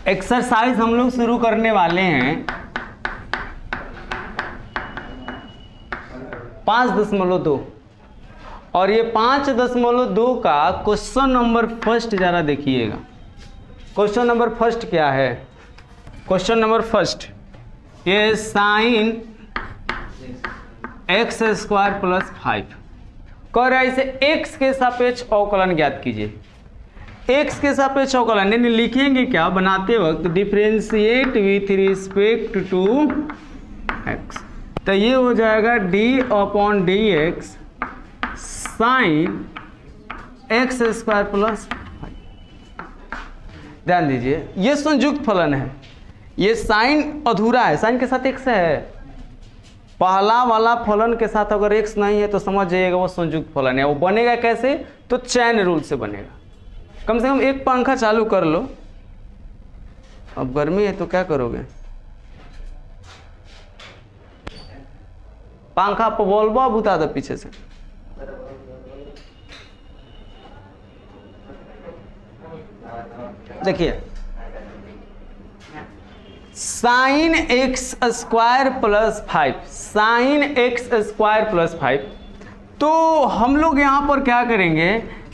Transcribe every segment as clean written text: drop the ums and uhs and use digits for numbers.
Exercise हम लोग शुरू करने वाले हैं 5.2 और ये 5.2 का क्वेश्चन नंबर फर्स्ट जरा देखिएगा। क्वेश्चन नंबर फर्स्ट क्या है? क्वेश्चन नंबर फर्स्ट ये साइन एक्स स्क्वायर प्लस 5 कह रहा है इसे x के सापेक्ष अवकलन ज्ञात कीजिए। x के सापेक्ष अवकलन यानी लिखेंगे क्या बनाते वक्त? Differentiate with respect to x। तो ये हो जाएगा d/dx sine x square plus 5। ध्यान दीजिए ये संयुक्त फलन है, ये साइन अधूरा है, साइन के साथ x है। पहला वाला फलन के साथ अगर x नहीं है तो समझ जाइएगा वो संयुक्त फलन है। वो बनेगा कैसे? तो चैन रूल से बनेगा। कम से कम एक पंखा चालू कर लो। अब गर्मी है तो क्या करोगे? पंखा पर बोलबो बुता दो पीछे से। देखिए sine x square plus 5, sine x square plus 5। तो हम लोग यहाँ पर क्या करेंगे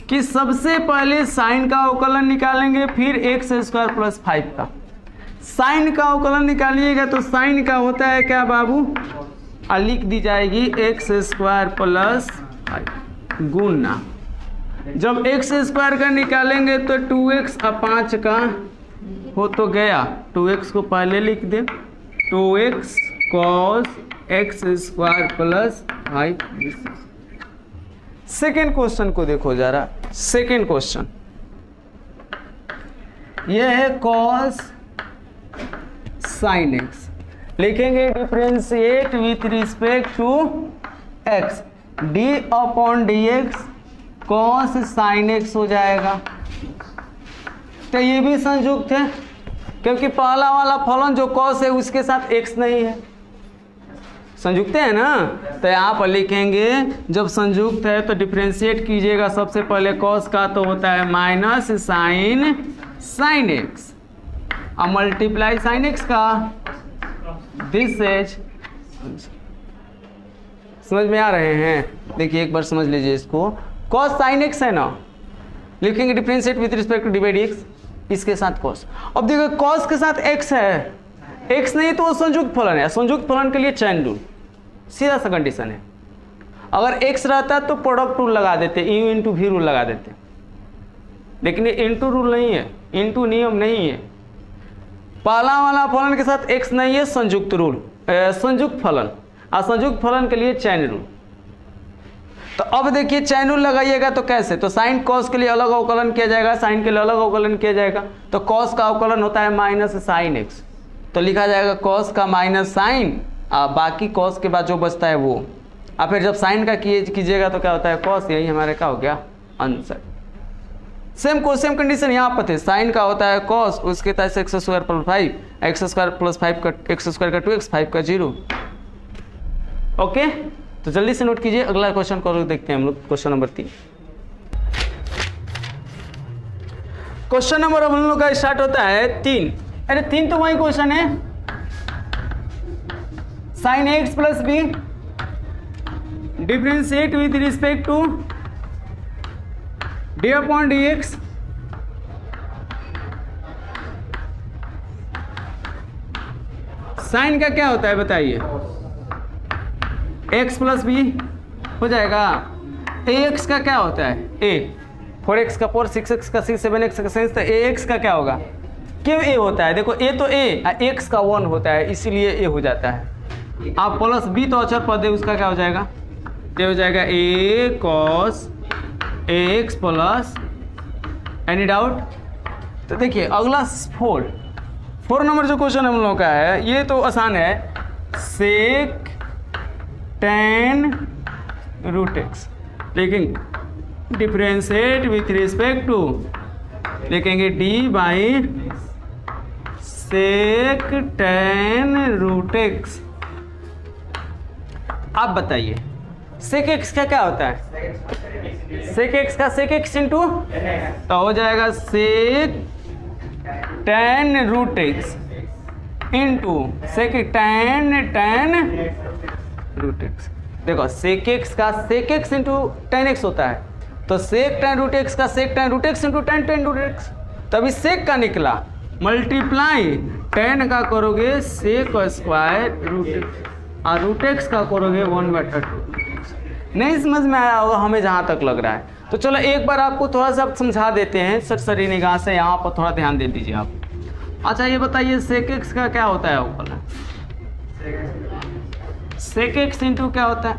कि सबसे पहले साइन का अवकलन निकालेंगे, फिर एक्स स्क्वायर प्लस 5 का। साइन का अवकलन निकालिएगा तो साइन का होता है क्या बाबू? लिख दी जाएगी एक्स स्क्वायर प्लस 5 गुना। जब एक्स स्क्वायर का निकालेंगे तो 2x और 5 का हो तो गया, 2x को पहले लिख दे, 2x cos x square plus 5। Second question को देखो जरा। सेकेंड क्वेश्चन ये है cos sin x। लिखेंगे differentiate with respect to x, d/dx cos sin x हो जाएगा। तो ये भी संयुक्त है क्योंकि पहला वाला फलन जो cos है उसके साथ x नहीं है। संयुक्त है ना? तो यहाँ पर लिखेंगे जब संयुक्त है तो डिफरेंशिएट कीजिएगा सबसे पहले cos का तो होता है माइनस साइन एक्स और मल्टीप्लाई साइन एक्स का दिस एज। समझ में आ रहे हैं? देखिए एक बार समझ लीजिए इसको। cos sin x है ना, लिखेंगे differentiate with respect to d by d x, इसके साथ cos। अब देखो cos के साथ x है, x नहीं तो वो संयुक्त फलन है। संयुक्त फलन के लिए चैन रूल सीधा सा कंडीशन है। अगर x रहता तो प्रोडक्ट रूल लगा देते, u इंटू v रूल लगा देते, लेकिन ये इंटू रूल नहीं है, इंटू नियम नहीं है। पहला वाला फलन के साथ x नहीं है, संयुक्त रूल संयुक्त फलन, और संयुक्त फलन के लिए चैन रूल। तो अब देखिए चैन रूल लगाइएगा तो कैसे? तो साइन कॉस के लिए अलग अवकलन किया जाएगा, साइन के लिए अलग अवकलन किया जाएगा। तो कॉस का अवकलन होता है माइनस साइन एक्स, तो लिखा जाएगा कॉस का माइनस साइन, बाकी कॉस के बाद जो बचता है वो। और फिर जब साइन का कीजिएगा तो क्या होता है? कॉस। यही हमारे क्या हो गया? आंसर। सेम कंडीशन यहाँ पर थे। साइन का होता है कॉस, उसके तहत x square plus 5, x square plus 5 का एक्स स्क्वायर का 2x, 5 का 0। ओके, तो जल्दी से नोट कीजिए। अगला क्वेश्चन को देखते हैं हम लोग। Question number 3। क्वेश्चन नंबर हम लोग का स्टार्ट होता है 3। अरे 3 तो वही क्वेश्चन है, sine x plus b differentiate with respect to d/dx sine का क्या होता है बताइए? x प्लस बी हो जाएगा। ax का क्या होता है? a, 4x का 4, 6x का 6, 7x का 6। तो ax का क्या होगा? क्यों a होता है? देखो a तो a, x का 1 होता है, इसीलिए a हो जाता है। आप प्लस b तो अचर पद है, उसका क्या हो जाएगा? ये हो जाएगा a cos ax plus. Any doubt? तो देखिए अगला 4 नंबर जो क्वेश्चन हम लोगों का है ये तो आसान है। सेक tan रूट एक्स, लिखेंगे डिफरेंशिएट विथ रिस्पेक्ट टू, लिखेंगे d by sec tan root x. आप बताइए सेक एक्स का क्या होता है? सेक एक्स का सेक एक्स इंटू, तो हो जाएगा sec tan root x into sec tan root x. देखो सेक एक्स का sec x into tan x होता है, तो सेक tan रूट एक्स का sec tan root x into tan root x, तभी सेक का निकला, मल्टीप्लाई tan का करोगे सेक स्क्वायर रूट एक्स और रूट एक्स का करोगे 1/2। नहीं समझ में आया होगा हमें जहाँ तक लग रहा है। तो चलो एक बार आपको थोड़ा सा समझा देते हैं सरसरी निगाह से, यहाँ पर थोड़ा ध्यान दे दीजिए आप। अच्छा ये बताइए सेक एक्स का क्या होता है ऊपर? सेक एक्स इंटू क्या होता है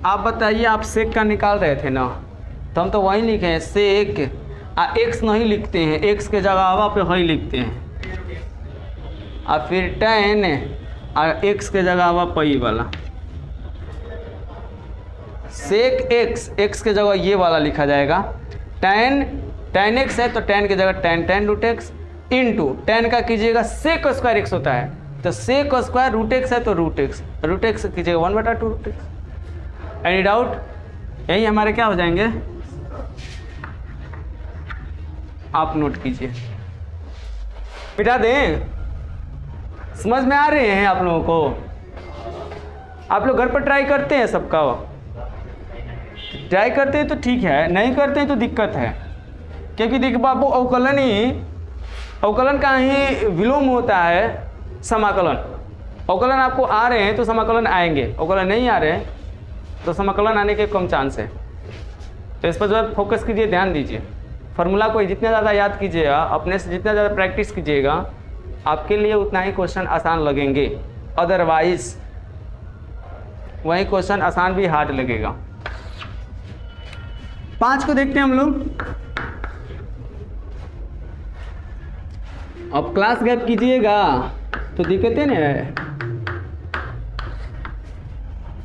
आप बताइए। आप सेक का निकाल रहे थे ना, तो हम तो वही लिखे हैं सेक, एक्स नहीं लिखते हैं, एक्स के जगह पे वही लिखते हैं, और फिर tan और एक्स के जगह पई वाला सेक एक्स, एक्स के जगह ये वाला लिखा जाएगा, tan एक्स है तो tan की जगह tan root x into tan का कीजिएगा सेक स्क्वायर एक्स होता है, तो सेक स्क्वायर रूट एक्स है तो रूट एक्स कीजिएगा 1/2 रूट एक्स। Any doubt? यही हमारे क्या हो जाएंगे, आप नोट कीजिए, मिटा दें। समझ में आ रहे हैं आप लोगों को? आप लोग घर पर ट्राई करते हैं सबका? ट्राई करते हैं तो ठीक है, नहीं करते हैं तो दिक्कत है, क्योंकि देखिए बाबू अवकलन का ही विलोम होता है समाकलन। अवकलन आपको आ रहे हैं तो समाकलन आएंगे, अवकलन नहीं आ रहे हैं तो समाकलन आने के कम चांस है। तो इस पर जो है फोकस कीजिए, ध्यान दीजिए। फार्मूला को जितना ज़्यादा याद कीजिएगा, अपने से जितना ज़्यादा प्रैक्टिस कीजिएगा, आपके लिए उतना ही क्वेश्चन आसान लगेंगे, अदरवाइज वही क्वेश्चन आसान भी हार्ड लगेगा। 5 को देखते हैं हम लोग। अब क्लास गैप कीजिएगा तो दिक्कतें नहीं है।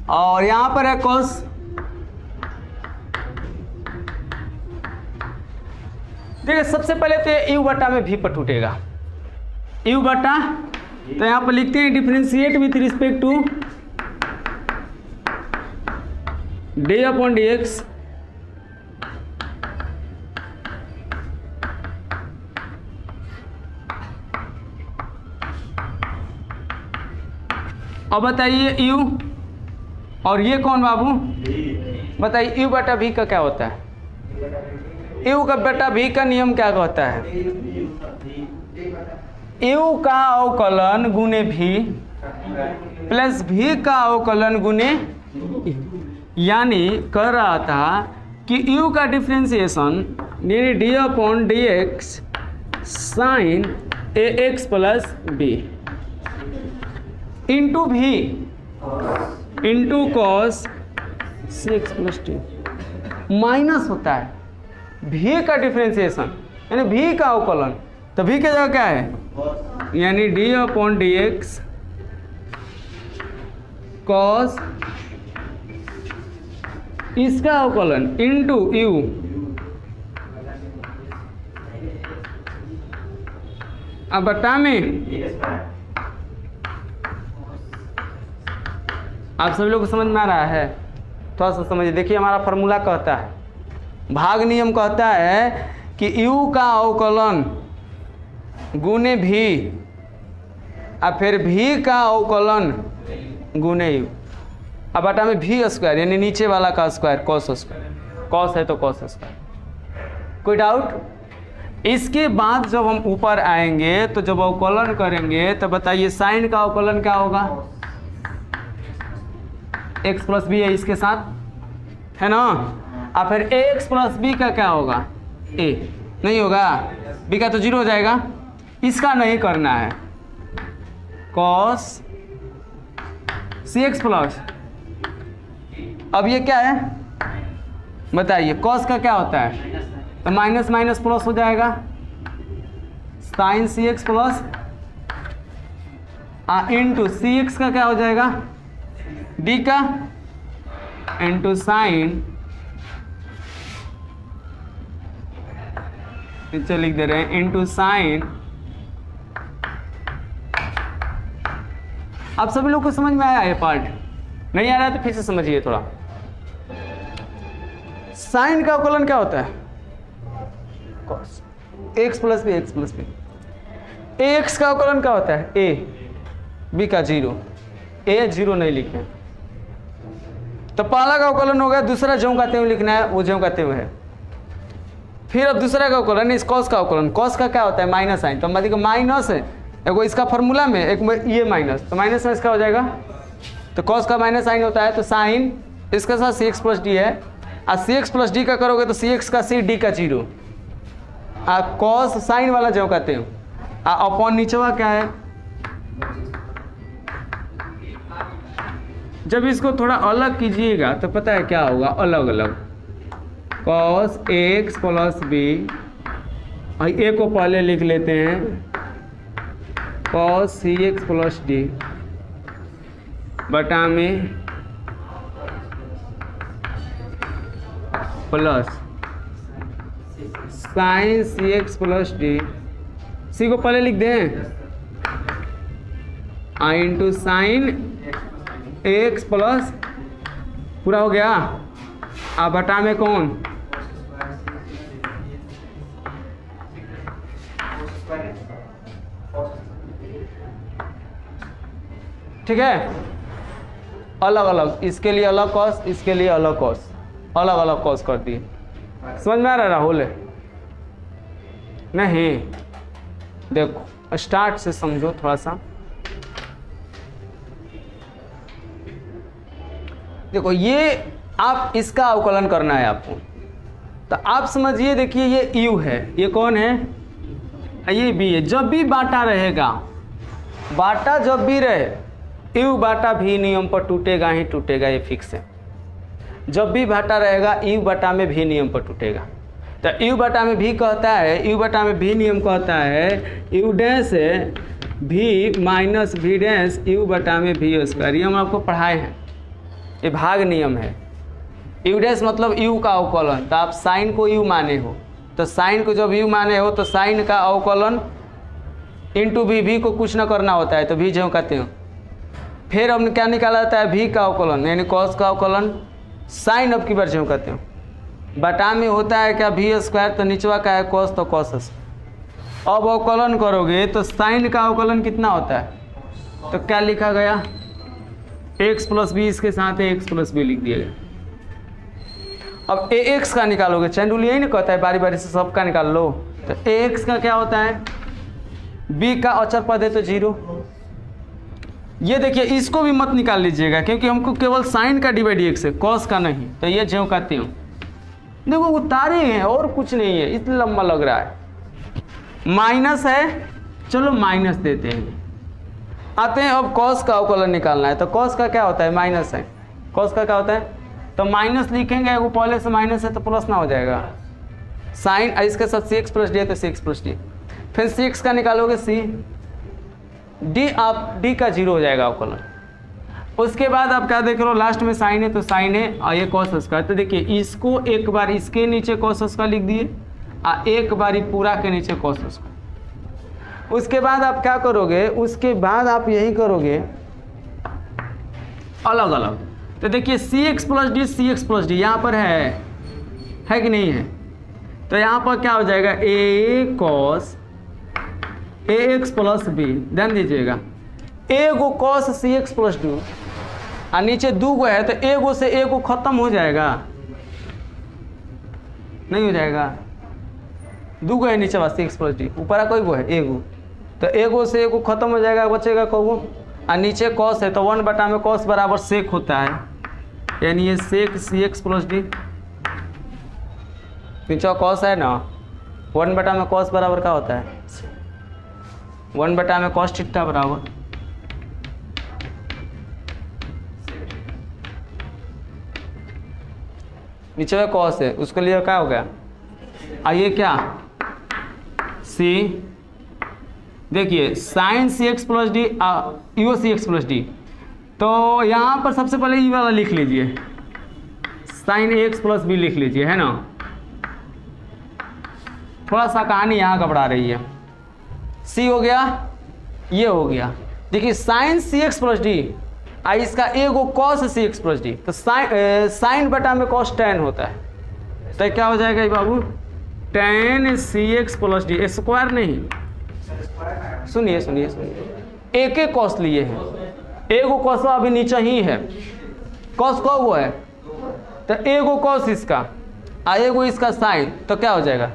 और यहाँ पर है कॉस, देखिए सबसे पहले तो यू बटा में भी पर टूटेगा, यू बटा, तो यहाँ पर लिखते हैं differentiate with respect to d upon d x अब बताइए यू, और ये कौन बाबू बताइए, यू बटा भी का क्या होता है? यू का बटा भी का नियम क्या होता है? यू का अवकलन गुने भी प्लस भी का अवकलन गुने, यानी कर रहा था कि यू का डिफ्रेंसिएशन यानी d upon d x sine a x plus b into भी into cos c x plus t minus होता है भी का डिफ्रेंसिएशन यानी भी का अवकलन, तो भी के जगह क्या है यानी d upon d x cos इसका अवकलन इंटू यू अब बटा में। आप सभी लोग को समझ में आ रहा है? थोड़ा सा समझिए। देखिए हमारा फार्मूला कहता है, भाग नियम कहता है कि u का अवकलन गुने भी और फिर v का अवकलन गुने u, अब बटा में भी स्क्वायर यानी नीचे वाला का स्क्वायर कॉस स्क्वायर, कॉस है तो कॉस स्क्वायर। कोई डाउट? इसके बाद जब हम ऊपर आएंगे तो जब अवकलन करेंगे तो बताइए साइन का अवकलन क्या होगा? x प्लस बी है इसके साथ, है ना, और फिर ax प्लस बी का क्या होगा? a नहीं होगा, b का तो 0 हो जाएगा, इसका नहीं करना है। cos cx प्लस, अब ये क्या है बताइए? cos का क्या होता है? तो माइनस माइनस प्लस हो जाएगा, sine cx plus into cx का क्या हो जाएगा? d का इंटू साइन, नीचे लिख दे रहे हैं इंटू साइन। आप सभी लोग को समझ में आया ये पार्ट? नहीं आ रहा है तो फिर से समझिए थोड़ा। साइन का अवकलन क्या होता है? cos x plus b, x plus b. A x का अवकलन क्या होता है? ए बी का 0, ए 0 नहीं लिखे तो पहला का अवकलन हो गया, दूसरा ज्यों का त्यों लिखना है, वो ज्यों का त्यों है। फिर अब दूसरा का अवकलन इस कॉस का अवकलन, कॉस का क्या होता है? माइनस साइन, तो मतलब माइनस है एगो इसका फॉर्मूला में एक ये माइनस, तो माइनस में इसका हो जाएगा, तो कॉस का माइनस साइन होता है, तो साइन इसके साथ सी एक्स प्लस डी है, और सी एक्स प्लस डी का करोगे तो सी एक्स का सी, डी का 0, कॉस साइन वाला जो कहते हो, अपॉन नीचवा क्या है? जब इसको थोड़ा अलग कीजिएगा तो पता है क्या होगा? अलग अलग कॉस एक्स प्लस बी, और ए को पहले लिख लेते हैं cos c x plus D बटा में plus sign c x plus D, सी को पहले लिख दें आई इंटू साइन एक्स प्लस, पूरा हो गया, अब बटा में कौन? ठीक है, अलग अलग, इसके लिए अलग कॉस, इसके लिए अलग कॉस, अलग अलग कॉस कर दिए। समझ में आ रहा है राहुल? नहीं, देखो स्टार्ट से समझो थोड़ा सा। देखो ये आप इसका अवकलन करना है आपको, तो आप समझिए, देखिए ये यू है, ये कौन है? ये बी है। जब भी बाटा रहेगा, बाटा जब भी रहे, यू बाटा भी नियम पर टूटेगा ही टूटेगा, ये फिक्स है। जब भी बाटा रहेगा यू बाटा में भी नियम पर टूटेगा। तो यू बाटा में भी कहता है, यू बाटा में भी नियम कहता है यू डैश है भी माइनस भी डैश यू बाटा में भी स्क्वायर, ये हम आपको पढ़ाए हैं, ये भाग नियम है। यू डैश मतलब यू का अवकलन, तो आप साइन को यू माने हो, तो साइन को जब यू माने हो तो साइन का अवकलन इंटू भी को कुछ ना करना होता है, तो भी जो कहते हो। फिर अब क्या निकाला जाता है? भी का अवकलन, यानी कॉस का अवकलन, साइन अब की बार जो कहते हो। बटा में होता है क्या? भी स्क्वायर, तो नीचवा का है कॉस, तो कॉस। अब अवकलन करोगे तो साइन का अवकलन कितना होता है? तो क्या लिखा गया? एक्स प्लस बी, इसके साथ एक्स प्लस बी लिख दिया गया। अब ए एक्स का निकालोगे, चैंडुल यही ना कहता है बारी बारी से सबका निकाल लो, तो ए एक्स का क्या होता है? बी का अचर पद है तो 0। ये देखिए, इसको भी मत निकाल लीजिएगा क्योंकि हमको केवल साइन का डिवाइड एक्स है, कॉस का नहीं, तो ये ज्यों कहते हो। देखो उतारे हैं और कुछ नहीं है, इसलिए लंबा लग रहा है। माइनस है, चलो माइनस देते हैं। आते हैं अब कॉस का अवकलन निकालना है, तो कॉस का क्या होता है? माइनस है। कॉस का क्या होता है? तो माइनस लिखेंगे, वो पहले से माइनस है तो प्लस ना हो जाएगा। साइन इसके साथ सी एक्स प्लस डी है तो सी एक्स प्लस डी, फिर सी एक्स का निकालोगे सी डी, आप डी का 0 हो जाएगा अवकलन। उसके बाद आप क्या देख रहे हो? लास्ट में साइन है तो साइन है, और ये कॉस स्क्वायर। तो देखिए इसको एक बार इसके नीचे कॉस स्क्वायर लिख दिए, और एक बारी पूरा के नीचे कॉस स्क्वायर। उसके बाद आप क्या करोगे? उसके बाद आप यही करोगे अलग अलग। तो देखिए सी एक्स प्लस डी यहाँ पर है कि नहीं है? तो यहाँ पर क्या हो जाएगा? ए cos A x plus B, ध्यान दीजिएगा, ए गो cos c x plus D, और नीचे 2 गो है तो ए गो से ए गो खत्म हो जाएगा, नहीं हो जाएगा? 2 गो है नीचे वाला सी एक्स प्लस डी, ऊपर कोई गो है? ए गो, तो ए गो से ए गो खत्म हो जाएगा, बचेगा कौगो, और नीचे कॉस है तो 1 बटा में कॉस बराबर सेक होता है, यानी ये सेक सी एक्स प्लस डी। नीचे कॉस है ना, 1 बटा में कॉस बराबर क्या होता है? 1 बटा में कॉस थीटा बराबर नीचे में कॉस है, उसके लिए क्या हो गया? आइए क्या सी, देखिए sine c x plus d u c x plus d, तो यहाँ पर सबसे पहले ये वाला लिख लीजिए, साइन एक्स प्लस बी लिख लीजिए, है ना? थोड़ा सा कहानी यहाँ घबरा रही है। सी हो गया, ये हो गया। देखिए sine c x plus D, इसका एगो cos c x plus d, तो साइन बटा में कॉस टेन होता है, तो क्या हो जाएगा ये बाबू? टेन सी एक्स प्लस डी, स्क्वायर नहीं सुनिए सुनिए सुनिए, एक एक कॉस लिए हैं, एगो कॉस अभी नीचे ही है, कॉस को वो है तो एगो कॉस इसका एगो इसका साइन, तो क्या हो जाएगा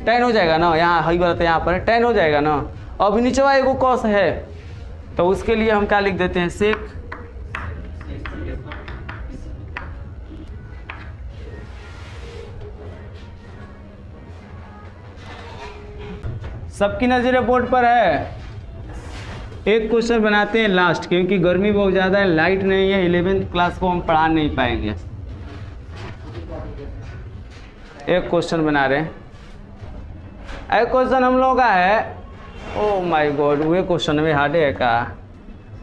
टेन हो जाएगा ना, यहाँ हई बात है यहाँ पर टेन हो जाएगा ना। अभी नीचे एगो कॉस है तो उसके लिए हम क्या लिख देते हैं सेक। सबकी नजरें बोर्ड पर है। एक क्वेश्चन बनाते हैं लास्ट, क्योंकि गर्मी बहुत ज़्यादा है, लाइट नहीं है, 11th क्लास को हम पढ़ा नहीं पाएंगे। एक क्वेश्चन बना रहे हैं, एक क्वेश्चन हम लोग का है, ओ माय गॉड वो क्वेश्चन में हार्ड है का।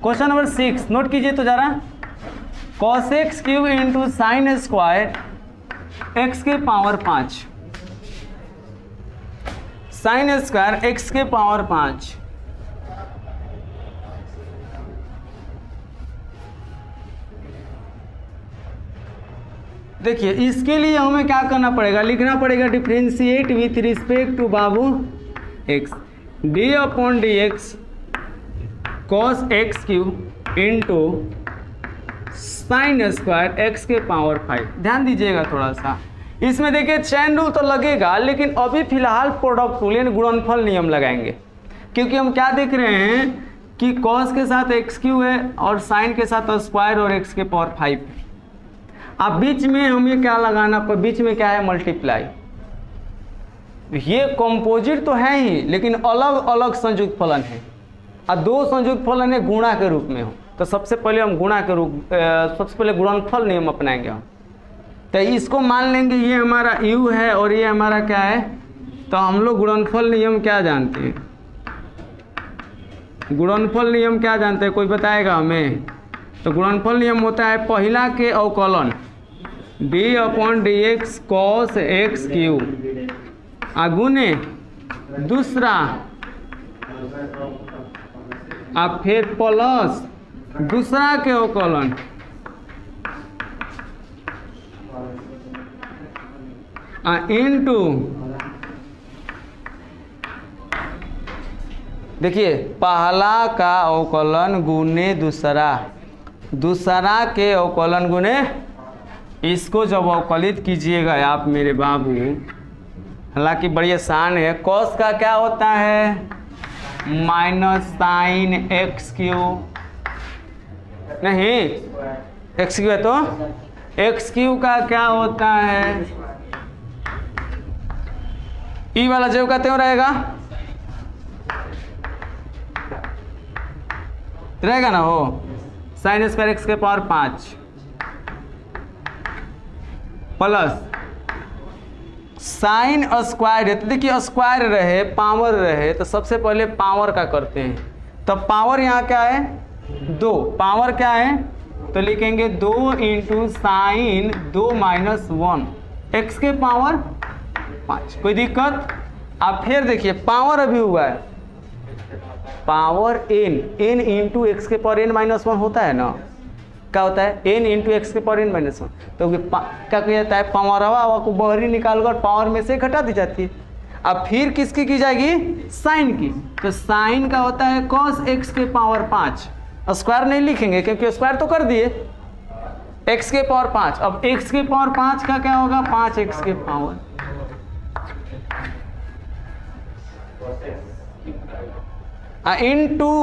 क्वेश्चन नंबर 6 नोट कीजिए तो जरा, cos x cube into sine square x के पावर 5, साइन स्क्वायर x के पावर 5। देखिए इसके लिए हमें क्या करना पड़ेगा, लिखना पड़ेगा डिफ्रेंशिएट विथ रिस्पेक्ट टू बाबू x, d upon d x cos x cube into sine square x के पावर 5। ध्यान दीजिएगा थोड़ा सा, इसमें देखिए चैन रूल तो लगेगा, लेकिन अभी फिलहाल प्रोडक्ट रूल यानी गुणनफल नियम लगाएंगे, क्योंकि हम क्या देख रहे हैं कि कॉस के साथ एक्स क्यू है और साइन के साथ स्क्वायर और x के पावर 5। अब बीच में हमें क्या लगाना पर, बीच में क्या है मल्टीप्लाई। ये कंपोजिट तो है ही, लेकिन अलग अलग संयुक्त फलन है, और दो संयुक्त फलन है गुणा के रूप में हो, तो सबसे पहले हम गुणा के रूप सबसे पहले गुणनफल नियम अपनाएंगे हम। तो इसको मान लेंगे ये हमारा u है और ये हमारा क्या है, तो हम लोग गुणनफल नियम क्या जानते हैं, गुणनफल नियम क्या जानते हैं, कोई बताएगा हमें। तो गुणनफल नियम होता है पहला के अवकलन D upon d x cos x Q गुने दूसरा, अब फिर प्लस दूसरा के अवकलन इनटू, देखिए पहला का अवकलन गुने दूसरा, दूसरा के अवकलन गुने, इसको जब अवकलित कीजिएगा आप मेरे बाबू, हालांकि बड़ी आसान है। कॉस का क्या होता है माइनस साइन एक्स क्यू, नहीं एक्स क्यू है तो एक्स क्यू का क्या होता है, ई वाला जो का त्यों रहेगा, रहेगा ना हो, साइन स्क्वायर एक्स के पावर 5 प्लस साइन स्क्वायर है, तो देखिए स्क्वायर रहे पावर रहे, तो सबसे पहले पावर का करते हैं। तो पावर यहाँ क्या है 2, पावर क्या है तो लिखेंगे 2 इंटू साइन 2 माइनस 1 एक्स के पावर 5। कोई दिक्कत। अब फिर देखिए पावर अभी हुआ है, पावर n इंटू एक्स के पावर n माइनस 1 होता है ना, क्या होता है n इंटू एक्स के पावर n माइनस 1, तो क्या किया जाता है पावरवा को बाहरी निकालकर पावर में से घटा दी जाती है। अब फिर किसकी की जाएगी साइन की, तो साइन का होता है cos x के पावर 5, स्क्वायर नहीं लिखेंगे क्योंकि स्क्वायर तो कर दिए, x के पावर 5। अब x के पावर 5 का क्या होगा 5x के power, into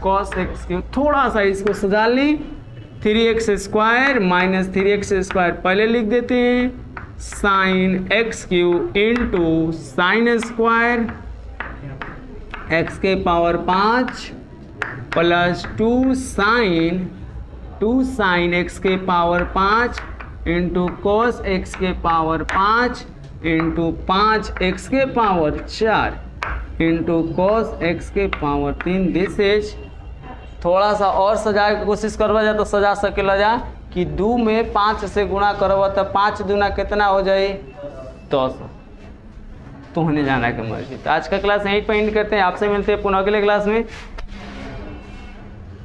cos x cube, थोड़ा सा इसको सजा ली, 3x square minus 3x square पहले लिख देते हैं, sine x cube into sine square x के पावर 5 प्लस 2 साइन x के पावर 5 इंटू कॉस x के पावर 5 इंटू 5x के पावर 4 इंटू कॉस x के पावर 3। दिस इज, थोड़ा सा और सजा की कोशिश करवा जाए तो सजा सकेला जा कि 2 में 5 से गुणा करवा तो 5 दूना कितना हो जाए 10, तो होने जाना है कि मर्जी। तो आज का क्लास यहीं पर एंड करते हैं, आपसे मिलते हैं पुनः अगले क्लास में।